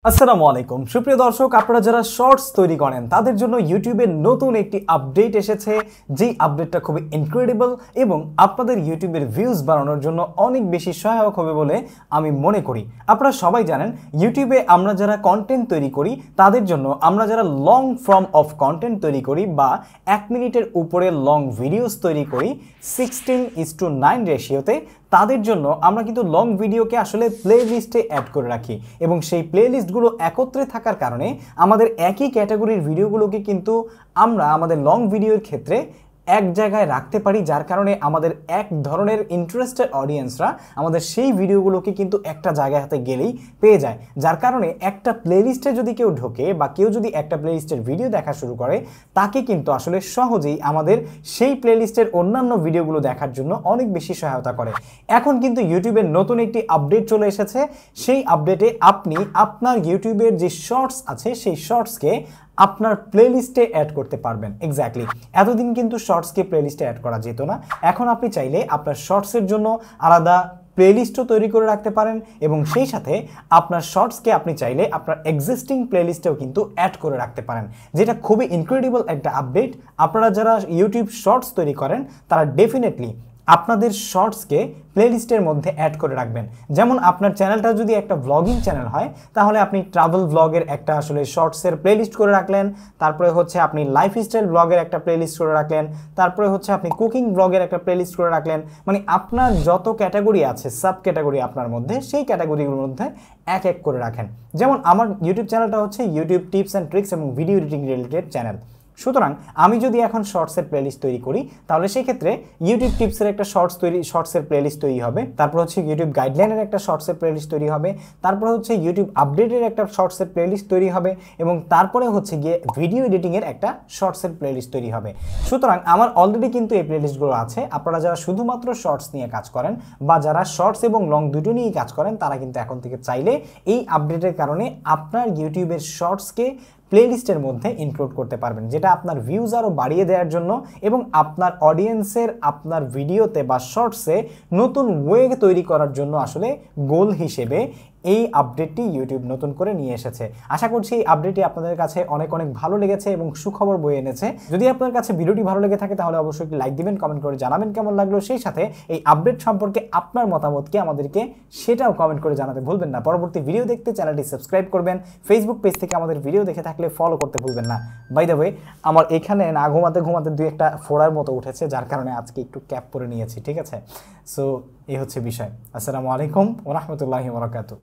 আসসালামু আলাইকুম সুপ্রিয় দর্শক, আপনারা যারা শর্টস তৈরি করেন তাদের জন্য ইউটিউবে নতুন একটি আপডেট এসেছে, যেই আপডেটটা খুবই ইনক্রেডিবল এবং আপনাদের ইউটিউবের ভিউজ বাড়ানোর জন্য অনেক বেশি সহায়ক হবে বলে আমি মনে করি। আপনারা সবাই জানেন ইউটিউবে আমরা যারা কন্টেন্ট তৈরি করি তাদের জন্য, আমরা যারা লং ফর্ম অফ কন্টেন্ট তৈরি করি বা 1 মিনিটের উপরে লং ভিডিওস তৈরি করি 16:9 রেশিওতে, তাদের জন্য আমরা কিন্তু লং ভিডিওকে আসলে প্লে লিস্টে অ্যাড করে রাখি এবং সেই প্লে লিস্টগুলো একত্রে থাকার কারণে আমাদের একই ক্যাটাগরির ভিডিওগুলোকে কিন্তু আমরা আমাদের লং ভিডিওর ক্ষেত্রে এক জায়গায় রাখতে পারি, যার কারণে আমাদের এক ধরনের ইন্টারেস্টেড অডিয়েন্সরা আমাদের সেই ভিডিওগুলোকে কিন্তু একটা জায়গায় হাতে গেলেই পেয়ে যায়। যার কারণে একটা প্লেলিস্টে যদি কেউ ঢোকে বা কেউ যদি একটা প্লেলিস্টের ভিডিও দেখা শুরু করে, তাকে কিন্তু আসলে সহজেই আমাদের সেই প্লেলিস্টের অন্যান্য ভিডিওগুলো দেখার জন্য অনেক বেশি সহায়তা করে। এখন কিন্তু ইউটিউবের নতুন একটি আপডেট চলে এসেছে। সেই আপডেটে আপনি আপনার ইউটিউবের যে শর্টস আছে সেই শর্টসকে আপনার প্লেলিস্টে অ্যাড করতে পারবেন। এক্স্যাক্টলি, এতদিন কিন্তু শর্টসকে প্লেলিস্টে অ্যাড করা যেত না। এখন আপনি চাইলে আপনার শর্টসের জন্য আলাদা প্লেলিস্টও তৈরি করে রাখতে পারেন এবং সেই সাথে আপনার শর্টসকে আপনি চাইলে আপনার এক্সিস্টিং প্লেলিস্টেও কিন্তু অ্যাড করে রাখতে পারেন, যেটা খুবই ইনক্রেডিবল একটা আপডেট। আপনারা যারা ইউটিউব শর্টস তৈরি করেন তারা ডেফিনেটলি আপনাদের শর্টসকে প্লেলিস্টের মধ্যে অ্যাড করে রাখবেন। যেমন আপনার চ্যানেলটা যদি একটা ব্লগিং চ্যানেল হয়, তাহলে আপনি ট্রাভেল ব্লগের একটা আসলে শর্টসের প্লেলিস্ট করে রাখলেন, তারপরে হচ্ছে আপনি লাইফস্টাইল ব্লগের একটা প্লেলিস্ট করে রাখলেন, তারপরে হচ্ছে আপনি কুকিং ব্লগের একটা প্লেলিস্ট করে রাখলেন। মানে আপনার যত ক্যাটাগরি আছে, সাব ক্যাটাগরি আপনার মধ্যে, সেই ক্যাটাগরিগুলোর মধ্যে এক এক করে রাখেন। যেমন আমার ইউটিউব চ্যানেলটা হচ্ছে ইউটিউব টিপস অ্যান্ড ট্রিক্স এবং ভিডিও এডিটিং রিলেটেড চ্যানেল। সুতরাং আমি যদি এখন শর্টসের প্লেলিস্ট তৈরি করি, তাহলে সেই ক্ষেত্রে ইউটিউব টিপসের একটা শর্টসের প্লেলিস্ট তৈরি হবে, তারপর হচ্ছে ইউটিউব গাইডলাইনের একটা শর্টসের প্লেলিস্ট তৈরি হবে, তারপর হচ্ছে ইউটিউব আপডেটের একটা শর্টসের প্লেলিস্ট তৈরি হবে এবং তারপরে হচ্ছে গিয়ে ভিডিও এডিটিংয়ের একটা শর্টসের প্লেলিস্ট তৈরি হবে। সুতরাং আমার অলরেডি কিন্তু এই প্লেলিস্টগুলো আছে। আপনারা যারা শুধুমাত্র শর্টস নিয়ে কাজ করেন বা যারা শর্টস এবং লং দুটো নিয়েই কাজ করেন, তারা কিন্তু এখন থেকে চাইলে এই আপডেটের কারণে আপনার ইউটিউবের শর্টসকে প্লেলিস্টের মধ্যে ইনক্লুড করতে পারবেন, যেটা আপনার ভিউজ আরও বাড়িয়ে দেওয়ার জন্য এবং আপনার অডিয়েন্সের আপনার ভিডিওতে বা শর্টসে নতুন ওয়ে তৈরি করার জন্য আসলে গোল হিসেবে এই আপডেটটি ইউটিউব নতুন করে নিয়ে এসেছে। আশা করছি এই আপডেটটি আপনাদের কাছে অনেক ভালো লেগেছে এবং সুখবর বয়ে এনেছে। যদি আপনার কাছে ভিডিওটি ভালো লেগে থাকে তাহলে অবশ্যই একটি লাইক দিবেন, কমেন্ট করে জানাবেন কেমন লাগলো। সেই সাথে এই আপডেট সম্পর্কে আপনার মতামতকে আমাদেরকে সেটাও কমেন্ট করে জানাতে ভুলবেন না। পরবর্তী ভিডিও দেখতে চ্যানেলটি সাবস্ক্রাইব করবেন। ফেসবুক পেজ থেকে আমাদের ভিডিও দেখে থাকলে ফলো করতে ভুলবেন না। বাই দ্য ওয়ে, আমার এখানে না ঘুমাতে ঘুমাতে দুই একটা ফোড়ার মতো উঠেছে, যার কারণে আজকে একটু ক্যাপ পরে নিয়েছি, ঠিক আছে? সো এই হচ্ছে বিষয়। আসসালামু আলাইকুম ওয়া রাহমাতুল্লাহি ওয়া বারাকাতুহু।